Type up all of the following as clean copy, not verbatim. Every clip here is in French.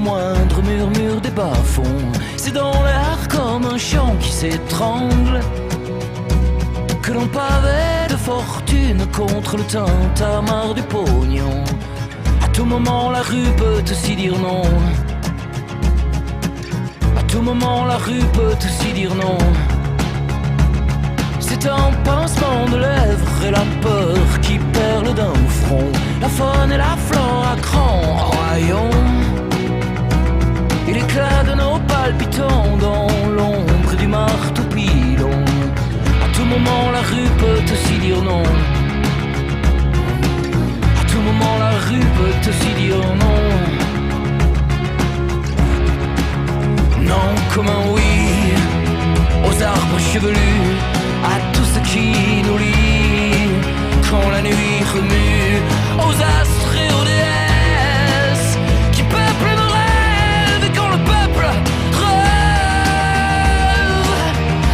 moindre murmure des bas-fonds. C'est dans l'air comme un chant qui s'étrangle que l'on pavait de fortune contre le tintamarre du pognon. À tout moment la rue peut aussi dire non. À tout moment la rue peut aussi dire non. C'est un pincement de lèvres et la peur qui perle d'un front. La faune et la flore à cran en rayon. Et l'éclat de nos palpitants dans l'ombre du marteau pilon. À tout moment la rue peut aussi dire non. À tout moment la rue peut aussi dire non. Non comme un oui aux arbres chevelus, à tout ce qui nous lie. Quand la nuit remue, aux astres et aux déesses qui peuplent nos rêves. Et quand le peuple rêve,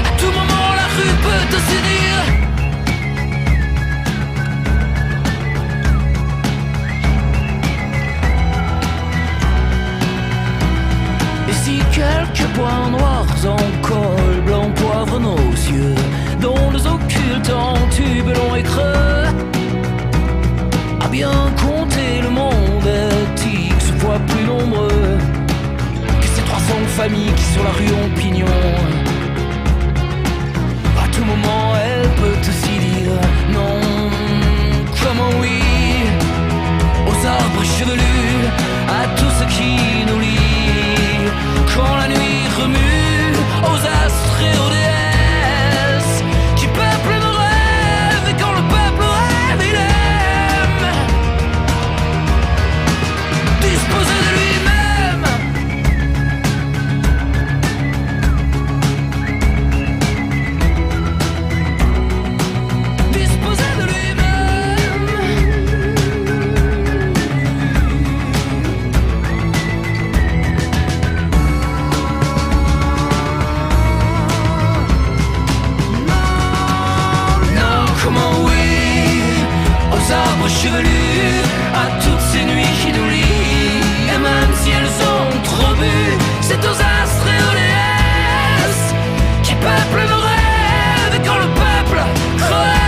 à tout moment la rue peut aussi dire. Et si quelques points noirs en col blanc poivre nos yeux, dont les occultes en tube long et creux, à bien compter le monde est X fois plus nombreux que ces 300 familles qui sur la rue ont pignon. À tout moment elle peut aussi dire non comme un oui aux arbres chevelus, à tout ce qui nous lie. Quand la nuit remue, aux astres et aux déesses qui peuplent nos rêves. Et quand le peuple rêve, il aime disposer de lui-même. Disposer de lui-même. Non comme un oui aux arbres chevelus, à toutes ces nuits qui nous lient. Et même si elles ont trop bu, c'est aux astres et aux déesses qui peuplent nos rêves. Et quand le peuple crève,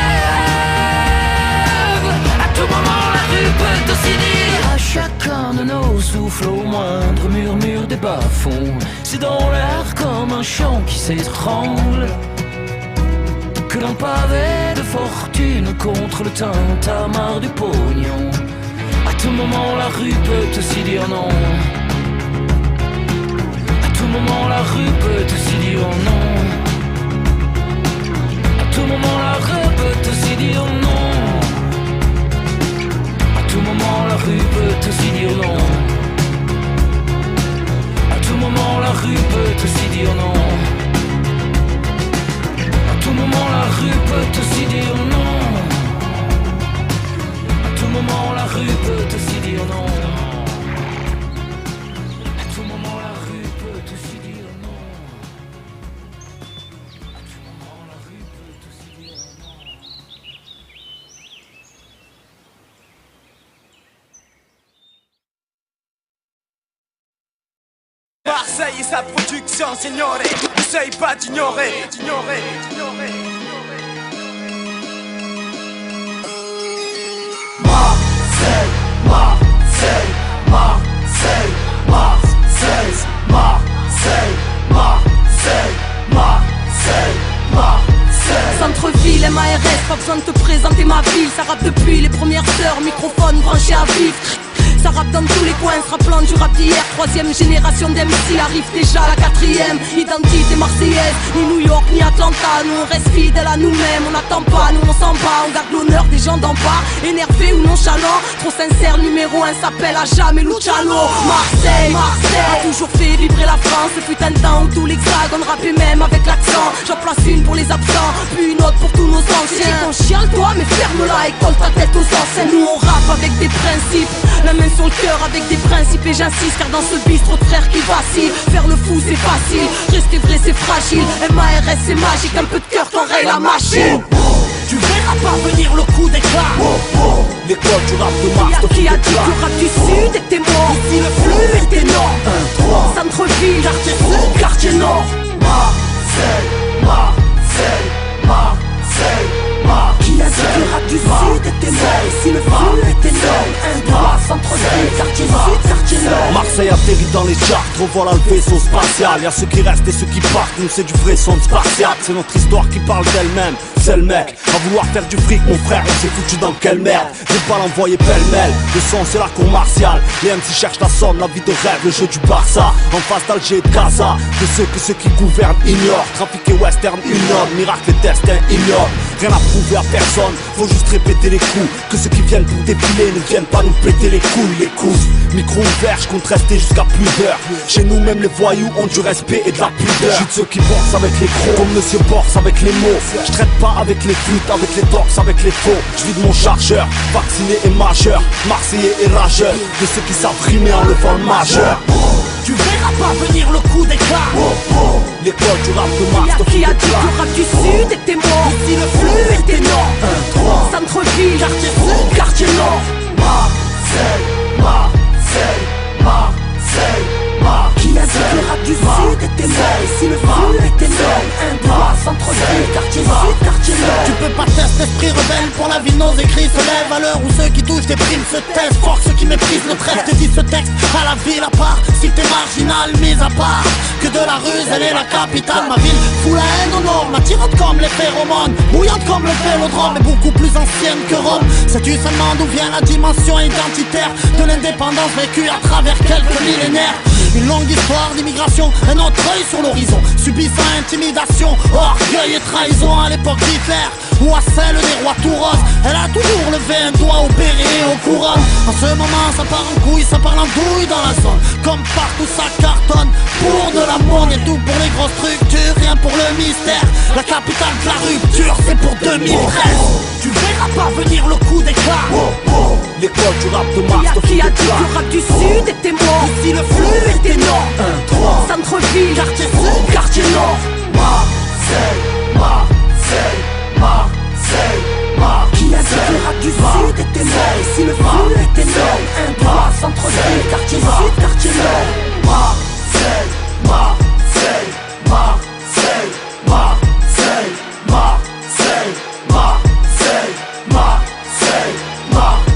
à tout moment la rue peut aussi dire. À chacun de nos souffles, au moindre murmure des bas-fonds, c'est dans l'air comme un chant qui s'étrangle que l'on pavait de fortune contre le tintamarre du pognon. À tout moment la rue peut aussi dire non. À tout moment la rue peut aussi dire non. À tout moment la rue peut aussi dire non. À tout moment la rue peut aussi dire non. À tout moment la rue peut aussi dire non. À tout moment la rue peut aussi dire non. À tout moment la rue peut aussi dire non. À tout moment la rue peut aussi dire non. À tout moment la rue peut aussi dire non. Marseille et sa production, signore. N'essaye pas d'ignorer, d'ignorer, d'ignorer. Marseille, Marseille, Marseille, Marseille, Marseille, Marseille, Marseille, Marseille. Centre-ville, MARS, pas besoin de te présenter ma ville. Ça rappe depuis les premières heures, microphone branché à vif. Ça rappe dans tous les coins, se rappelant du rap d'hier. Troisième génération d'MC, arrive déjà la quatrième. Identité marseillaise, ni New York, ni Atlanta. Nous on reste fidèles à nous-mêmes, on n'attend pas, nous on s'en bat. On garde l'honneur des gens d'en bas, énervés ou nonchalants. Trop sincère, numéro 1 s'appelle à jamais Luciano. Marseille, Marseille a toujours fait vibrer la France. Ce putain de temps où tout l'hexagone rappait même avec l'accent. J'en place une pour les absents, puis une autre pour tous nos anciens. Ton chiale toi, mais ferme-la et colle ta tête aux anciens. Nous on rappe avec des principes, la main sur le cœur avec des principes. Et j'insiste car dans ce bistrot de frères qui vacille, faire le fou c'est facile, rester vrai c'est fragile. MARS c'est magique, un peu de cœur t'enraye la machine. Tu verras pas venir le coup d'éclat. L'école du rap de Mars Qui a dit que le rap du sud était mort? Ici le flux est énorme. Centre-ville, Quartier sud, quartier nord. Marseille, Marseille, Marseille, qui a dit que le rap du sud était mort? Ici le flux est énorme. 1-3, centre-ville, quartier sud, quartier nord. Marseille atterrit dans les charts, revoilà le vaisseau spatial. Y'a ceux qui restent et ceux qui partent, nous c'est du vrai son spatial. C'est notre histoire qui parle d'elle-même, c'est le mec. À vouloir faire du fric mon frère, on s'est foutu dans quelle merde. J'ai pas l'envoyer pêle-mêle, le son c'est la cour martiale. Les MC cherchent la somme, la vie de rêve, le jeu du Barça. En face d'Alger et de Gaza, de ceux que ceux qui gouvernent ignorent. Trafic et western ignorent, miracle et destin ignorent. Rien à prouver à personne, faut juste répéter les coups. Que ceux qui viennent pour défiler ne viennent pas nous péter les couilles, les coups. Micro ouvert, je compte rester jusqu'à plus d'heures. Chez nous même les voyous ont du respect et de la pudeur. Je suis de ceux qui borsent avec les crocs, comme Monsieur Borse avec les mots. Je traite pas avec les flûtes, avec les torses, avec les faux. Je vis de mon chargeur, vacciné et majeur, marseillais et rageur. De ceux qui savent rimer en levant le majeur. Tu verras pas venir le coup d'éclat. L'école du rap de Mars Qui a dit que le rap du sud était mort? Ici le flux est énorme. Centre-ville, Quartier sud, quartier nord. Marseille, Marseille, Marseille, qui a dit que le rap du sud était mort? Ici le flux est énorme. 1-3, centre-ville, quartier sud, quartier nord. Tu peux pas tester esprit rebelle pour la vie, nos écrits se lèvent à l'heure où ceux qui touchent des primes se taisent. Fuck ceux qui méprisent le trèfle, te dis ce texte à la ville à part. Si t'es marginal, mise à part, que de la ruse, elle est la capitale. Ma ville fout la haine au nord, m'attirante comme les phéromones, bouillante comme le vélodrome, mais beaucoup plus ancienne que Rome. Sais-tu seulement d'où vient la dimension identitaire de l'indépendance vécue à travers quelques millénaires? Une longue histoire d'immigration, un autre œil sur l'horizon, subissant intimidation, orgueil et trahison à l'époque d'Hitler ou à celle des rois tout roses. Elle a toujours levé un doigt au béret et aux couronnes. En ce moment ça part en couille, ça part en douille dans la zone. Comme partout ça cartonne pour de la monnaie, tout pour les grosses structures, rien pour le mystère. La capitale de la rupture, c'est pour 2013. Tu verras pas venir le coup d'éclat. l'école du rap de Mars Qui a dit que le rap du sud était mort? Ici le flux est énorme. Centre-ville, Quartier sud, quartier nord. Marseille, Marseille, Marseille, qui a dit que le rap du sud était mort? Ici le flux est énorme. 1-3, centre-ville, quartier sud, quartier nord. Marseille, Marseille, Marseille, Marseille, Marseille, Marseille, Marseille, Marseille.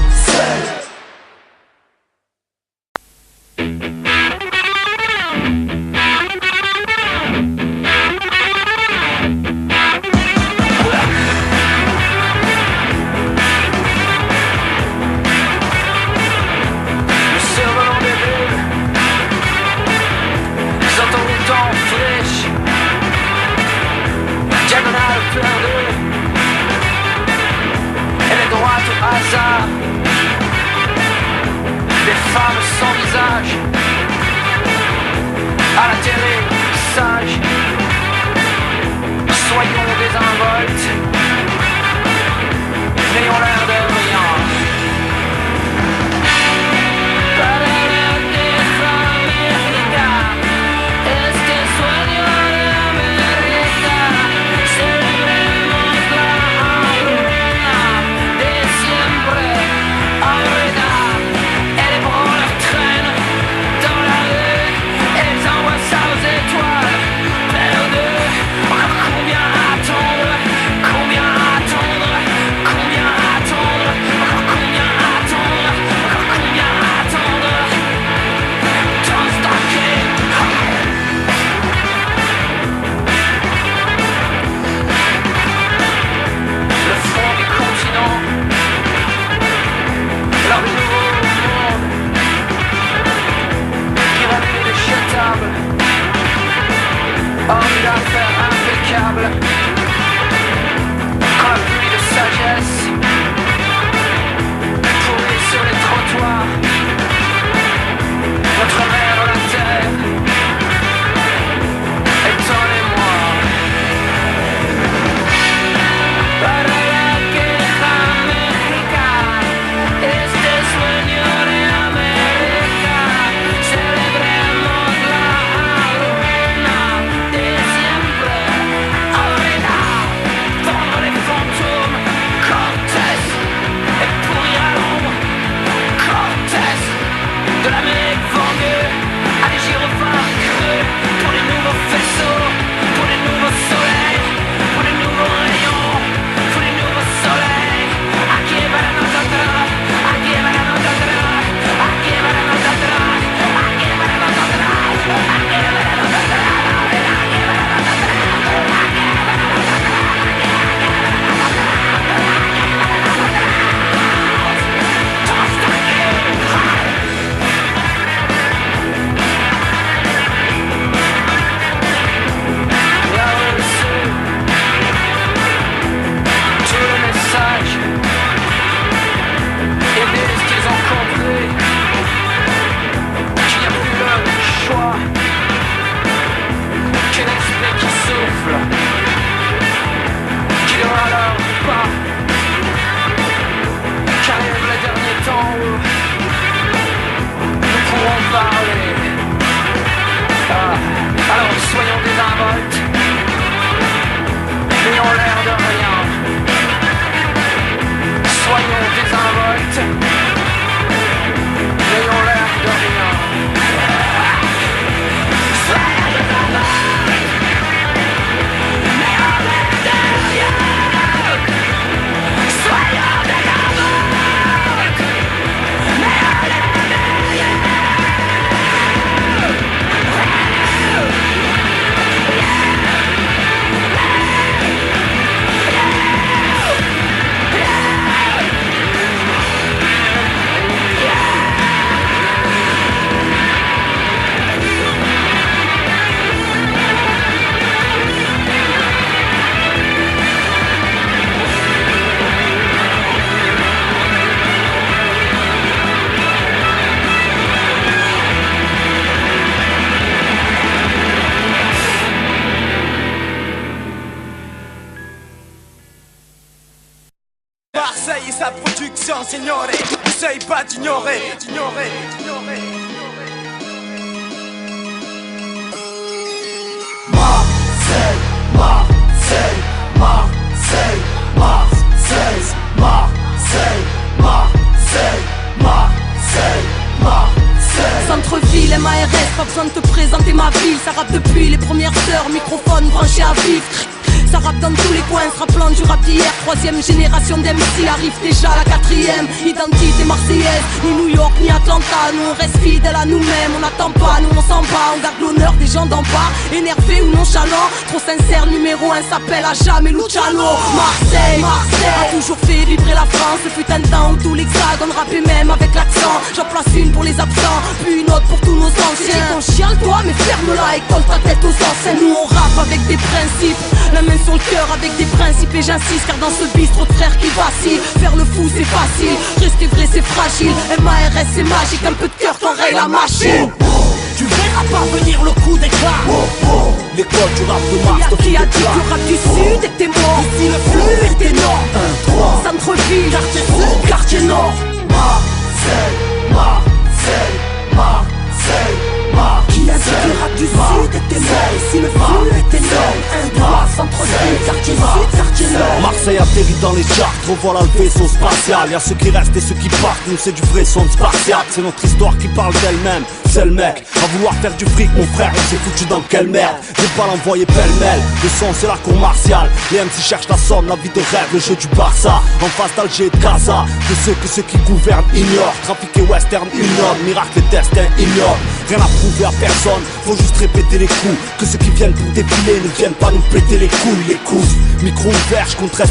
Des femmes sans visage, à la télé, sages. Soyons désinvoltes, n'ayons l'air de rien. Combien Marseille et sa production, signore. N'essaye pas d'ignorer, d'ignorer, d'ignorer. Marseille, Marseille, Marseille, Marseille, Marseille, Marseille, Marseille, Marseille. Centre-ville, MARS, pas besoin de te présenter ma ville. Ça rappe depuis les premières heures, microphone branché à vif. Ça rappe dans tous les coins, se rappelant du rap d'hier. Troisième génération d'MC arrive déjà la quatrième. Identité marseillaise, ni New York ni Atlanta. Nous on reste fidèles à nous-mêmes, on n'attend pas, nous on s'en bat. On garde l'honneur des gens d'en bas, énervés ou nonchalants. Trop sincère, numéro 1 s'appelle à jamais Luciano. Marseille, Marseille a toujours fait vibrer la France. Ce fut un temps où tout l'hexagone rappait même avec l'accent. J'en place une pour les absents, puis une autre pour tous nos anciens. Ton chial toi, mais ferme-la et colle ta tête aux anciens. Nous on rappe avec des principes, la main sur le cœur avec des principes et j'insiste car dans ce bis trop de frères qui vacillent. Faire le fou c'est facile, rester vrai c'est fragile. MARS c'est magique, un peu de cœur t'enraye la machine. Tu verras parvenir le coup d'éclat. L'école du rap de Mars te Qui a fait dit des que le plats. rap du sud était mort? Ici le flux est énorme. Centre-ville, Quartier sud, quartier nord. Marseille, Marseille, Marseille, Marseille. qui a dit que le rap du sud était mort? Ici le flux était énorme. Centre-ville, quartier sud, quartier nord. Marseille atterrit dans les charts, revoilà le vaisseau spatial. Y'a ceux qui restent et ceux qui partent, nous c'est du vrai son de spartiate. C'est notre histoire qui parle d'elle-même, c'est le mec. À vouloir faire du fric mon frère, on s'est foutu dans quelle merde. J'ai pas l'envoyé pêle-mêle, le son c'est la cour martiale. Les MC cherchent la somme, la vie de rêve, le jeu du Barça. En face d'Alger et de Gaza, de ceux que ceux qui gouvernent ignorent. Trafic et western ignorent, miracle et destin ignorent. Rien à prouver à personne, faut juste répéter les coups. Que ceux qui viennent pour défiler ne viennent pas nous péter les couilles, les coups. Micro ouvert, je compte rester